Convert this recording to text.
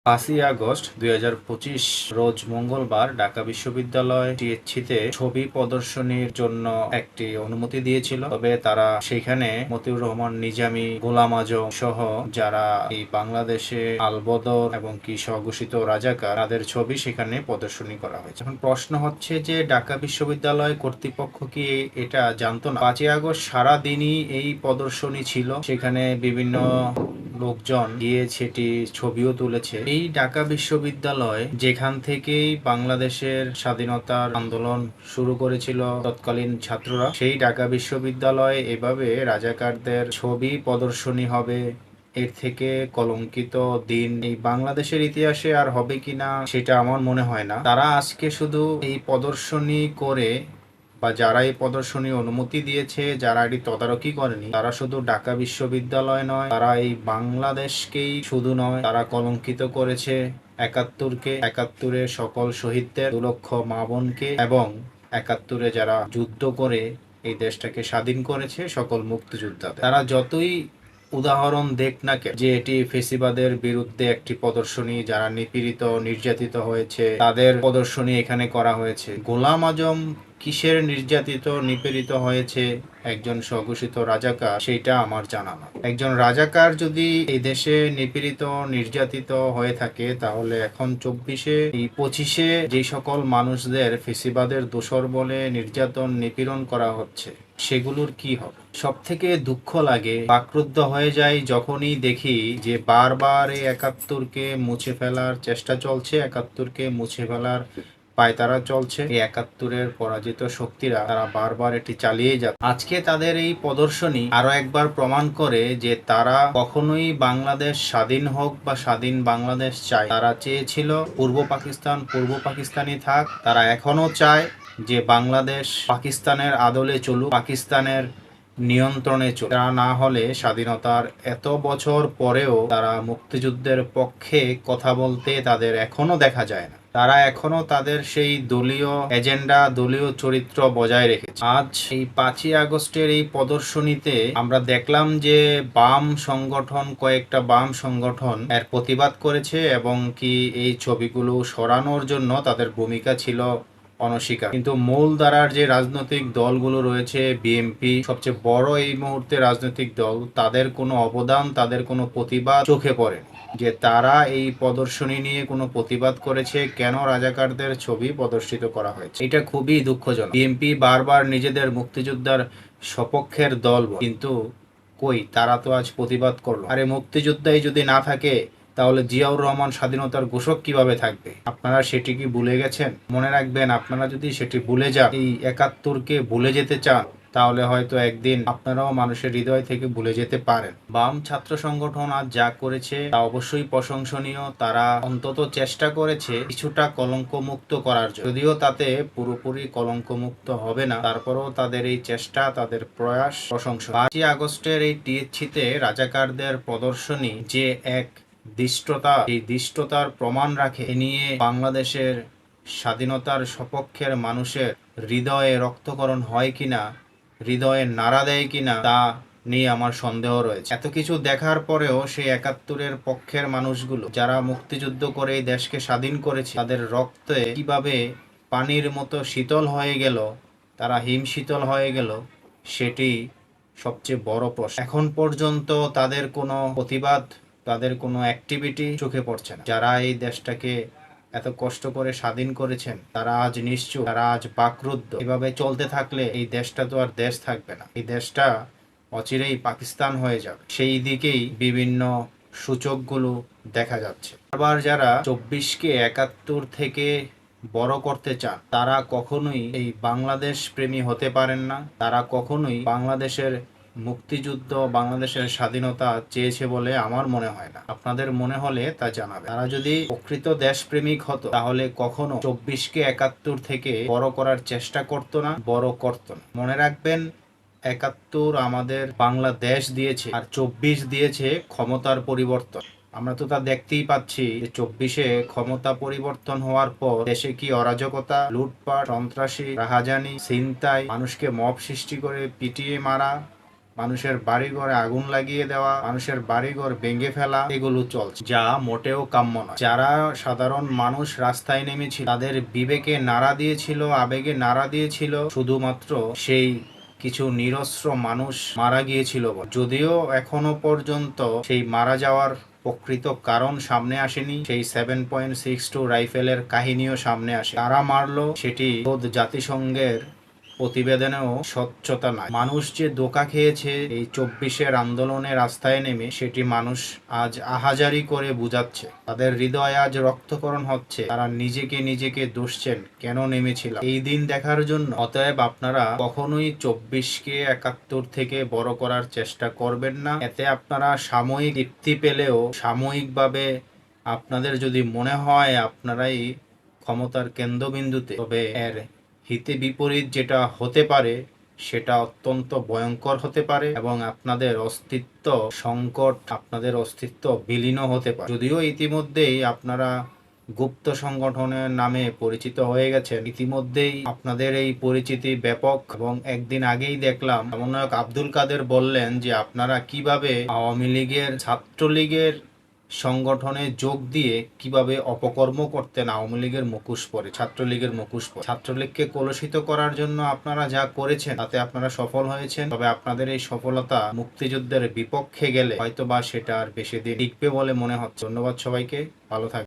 ৫ই আগস্ট ২০২৫ রোজ মঙ্গলবার ঢাকা বিশ্ববিদ্যালয় টিএসসিতে ছবি প্রদর্শনীর জন্য একটি অনুমতি দিয়েছিল। তবে তারা সেখানে মতিউর রহমান নিজামী, গোলাম আজম সহ যারা এই বাংলাদেশে আলবদর এবং কি স্বঘোষিত রাজাকার তাদের ছবি সেখানে প্রদর্শনী করা হয়েছে। এখন প্রশ্ন হচ্ছে যে ঢাকা বিশ্ববিদ্যালয় কর্তৃপক্ষ কি এটা জানতো না? ৫ই আগস্ট সারাদিনই এই প্রদর্শনী ছিল। সেখানে বিভিন্ন লোকজন গিয়ে সেটি ছবিও তুলেছে। এই ঢাকা বিশ্ববিদ্যালয় যেখান থেকেই বাংলাদেশের স্বাধীনতার আন্দোলন শুরু করেছিল তৎকালীন ছাত্ররা, সেই ঢাকা বিশ্ববিদ্যালয় এভাবে রাজাকারদের ছবি প্রদর্শনী হবে, এর থেকে কলঙ্কিত দিন এই বাংলাদেশের ইতিহাসে আর হবে কিনা সেটা আমার মনে হয় না। তারা আজকে শুধু এই প্রদর্শনী করে বা যারা এই প্রদর্শনী অনুমতি দিয়েছে, যারা এটি তদারকি করেনি, তারা শুধু ঢাকা বিশ্ববিদ্যালয় নয়, তারা এই বাংলাদেশকেই শুধু নয়, তারা কলঙ্কিত করেছে একাত্তরকে, একাত্তরে সকল শহীদদের, ২ লক্ষ মা বোনকে এবং একাত্তরে যারা যুদ্ধ করে এই দেশটাকে স্বাধীন করেছে সকল মুক্তিযোদ্ধাদের। তারা যতই উদাহরণ দেখ না কেন যে এটি ফেসিবাদের বিরুদ্ধে একটি প্রদর্শনী, যারা নিপীড়িত নির্যাতিত হয়েছে তাদের প্রদর্শনী এখানে করা হয়েছে। গোলাম আজম কিসের নির্যাতিত নিপীড়িত হয়েছে একজন স্বঘোষিত রাজাকার, সেটা আমার জানা না। একজন রাজাকার যদি এই দেশে নিপীড়িত নির্যাতিত হয়ে থাকে, তাহলে এখন ২৪-এ এই ২৫-এ যে সকল মানুষদের ফেসিবাদের দোসর বলে নির্যাতন নিপীড়ন করা হচ্ছে সেগুলোর কি হবে? সব থেকে দুঃখ লাগে, বাকরুদ্ধ হয়ে যায় যখনই দেখি যে বারবার এই একাত্তরকে মুছে ফেলার চেষ্টা চলছে, একাত্তরকে মুছে ফেলার পায়তারা চলছে। এই একাত্তরের পরাজিত শক্তিরা তারা বারবার এটি চালিয়ে যাচ্ছে। আজকে তাদের এই প্রদর্শনী আরো একবার প্রমাণ করে যে তারা কখনোই বাংলাদেশ স্বাধীন হোক বা স্বাধীন বাংলাদেশ চায়। তারা চেয়েছিল পূর্ব পাকিস্তানই থাক। তারা এখনো চায় যে বাংলাদেশ পাকিস্তানের আদলে চলুক, পাকিস্তানের নিয়ন্ত্রণে চলুক। তা না হলে স্বাধীনতার এত বছর পরেও তারা মুক্তিযুদ্ধের পক্ষে কথা বলতে তাদের এখনো দেখা যায় না। তারা এখনো তাদের সেই দলীয় এজেন্ডা, দলীয় চরিত্র বজায় রেখেছে। আজ এই ৫ই আগস্টের এই প্রদর্শনীতে আমরা দেখলাম যে কয়েকটা বাম সংগঠন এর প্রতিবাদ করেছে এবং কি এই ছবিগুলো সরানোর জন্য তাদের ভূমিকা ছিল অনস্বীকার। কিন্তু মূল ধারার যে রাজনৈতিক দলগুলো রয়েছে, বিএনপি সবচেয়ে বড় এই মুহূর্তে রাজনৈতিক দল, তাদের কোনো অবদান, তাদের কোনো প্রতিবাদ চোখে পড়ে যে তারা এই প্রদর্শনী নিয়ে কোনো প্রতিবাদ করেছে, কেন রাজাকারদের ছবি প্রদর্শিত করা হয়েছে। এটা খুবই দুঃখজনক। বিএনপি বারবার নিজেদের মুক্তিযোদ্ধার সপক্ষের দল, কিন্তু কই, তারা তো আজ প্রতিবাদ করলো। আরে মুক্তিযোদ্ধাই যদি না থাকে তাহলে জিয়াউর রহমান স্বাধীনতার ঘোষক কিভাবে থাকবে? আপনারা সেটি কি ভুলে গেছেন? মনে রাখবেন, আপনারা যদি সেটি ভুলে যান, এই একাত্তরকে ভুলে যেতে চান, তাহলে হয়তো একদিন আপনারাও মানুষের হৃদয় থেকে ভুলে যেতে পারেন। বাম ছাত্র সংগঠন আজ যা করেছে তা অবশ্যই প্রশংসনীয়। তারা অন্তত চেষ্টা করেছে কিছুটা কলঙ্কমুক্ত করার জন্য, যদিও তাতে পুরোপুরি কলঙ্কমুক্ত হবে না, তারপরেও তাদের এই চেষ্টা, তাদের প্রয়াস প্রশংসনীয়। ৫ই আগস্টের এই টিএসসিতে রাজাকারদের প্রদর্শনী যে এক দৃষ্টতা, এই দৃষ্টতার প্রমাণ রাখে। এ নিয়ে বাংলাদেশের স্বাধীনতার সপক্ষের মানুষের হৃদয়ে রক্তকরণ হয় কিনা, হৃদয়ে নাড়া দেয় কিনা, তা নিয়ে আমার সন্দেহ রয়েছে। এত কিছু দেখার পরেও সেই একাত্তরের পক্ষের মানুষগুলো যারা মুক্তিযুদ্ধ করে এই দেশকে স্বাধীন করেছে, তাদের রক্তে কিভাবে পানির মতো শীতল হয়ে গেল, তারা হিম শীতল হয়ে গেল, সেটি সবচেয়ে বড় প্রশ্ন। এখন পর্যন্ত তাদের কোনো প্রতিবাদ, তাদের কোনো অ্যাক্টিভিটি চোখে পড়ছে না। যারা এই দেশটাকে এত কষ্ট করে স্বাধীন করেছেন তারা আজ নিশ্চুপ, তারা আজ বাকরুদ্ধ। এভাবে চলতে থাকলে এই দেশটা তো আর দেশ থাকবে না, এই দেশটা অচিরেই পাকিস্তান হয়ে যাবে। সেই দিকেই বিভিন্ন সূচকগুলো দেখা যাচ্ছে। আবার যারা ২৪-কে ৭১ থেকে বড় করতে চান, তারা কখনোই এই বাংলাদেশ প্রেমী হতে পারেন না। তারা কখনোই বাংলাদেশের মুক্তিযুদ্ধ, বাংলাদেশের স্বাধীনতা চেয়েছে বলে আমার মনে হয় না। আপনাদের মনে হলে তা জানাবে। তারা যদি প্রকৃত দেশপ্রেমিক হতো, তাহলে কখনো ২৪-কে ৭১ থেকে বড় করার চেষ্টা করতো না, বড় করতো না। মনে রাখবেন, ৭১ আমাদের বাংলাদেশ দিয়েছে আর ২৪ দিয়েছে ক্ষমতার পরিবর্তন। আমরা তো তা দেখতেই পাচ্ছি যে ২৪-এ ক্ষমতা পরিবর্তন হওয়ার পর দেশে কি অরাজকতা, লুটপাট, সন্ত্রাসী, রাহাজানি, ছিনতাই, মানুষকে মব সৃষ্টি করে পিটিয়ে মারা, মানুষের বাড়িঘরে আগুন লাগিয়ে দেওয়া, মানুষের বাড়িঘর ভেঙে ফেলা, এগুলো চলছে, যা মোটেও কাম্য নয়। যারা সাধারণ মানুষ রাস্তায় নেমেছিল, তাদের বিবেকে নাড়া দিয়েছিল, আবেগে নাড়া দিয়েছিল, শুধুমাত্র সেই কিছু নিরস্ত্র মানুষ মারা গিয়েছিল বলে। যদিও এখনো পর্যন্ত সেই মারা যাওয়ার প্রকৃত কারণ সামনে আসেনি, সেই 7.62 রাইফেলের কাহিনীও সামনে আসে। তারা মারলো সেটি খোদ জাতিসংঘের প্রতিবেদনেও স্বচ্ছতা নাই। মানুষ যে ধোঁকা খেয়েছে এই 24-এর আন্দোলনে রাস্তায় নেমে, সেটি মানুষ আজ আহাজারি করে বুঝাচ্ছে। তাদের হৃদয় আজ রক্তকরণ হচ্ছে। তারা নিজেকে দুষছেন, কেন নেমেছিলাম এই দিন দেখার জন্য। অতএব আপনারা কখনোই 24-কে 71 থেকে বড় করার চেষ্টা করবেন না। এতে আপনারা সাময়িক তৃপ্তি পেলেও সাময়িকভাবে আপনাদের যদি মনে হয় আপনারাই ক্ষমতার কেন্দ্রবিন্দুতে, তবে এর হিতে বিপরীত যেটা হতে পারে সেটা অত্যন্ত ভয়ঙ্কর হতে পারে এবং আপনাদের অস্তিত্ব সংকট, আপনাদের অস্তিত্ব বিলীনও হতে পারে। যদিও ইতিমধ্যেই আপনারা গুপ্ত সংগঠনের নামে পরিচিত হয়ে গেছেন, ইতিমধ্যেই আপনাদের এই পরিচিতি ব্যাপক। এবং একদিন আগেই দেখলাম সমন্বয়ক আব্দুল কাদের বললেন যে আপনারা কিভাবে আওয়ামী লীগের, ছাত্রলীগের সংগঠনে যোগ দিয়ে কিভাবে অপকর্ম করতেন, আওয়ামী লীগের মুখোশ পরে, ছাত্রলীগের মুখোশ পরে। ছাত্রলীগকে কলুষিত করার জন্য আপনারা যা করেছেন তাতে আপনারা সফল হয়েছেন, তবে আপনাদের এই সফলতা মুক্তিযুদ্ধের বিপক্ষে গেলে হয়তোবা সেটা আর বেশি দিন টিকবে বলে মনে হচ্ছে। ধন্যবাদ সবাইকে, ভালো থাকবেন।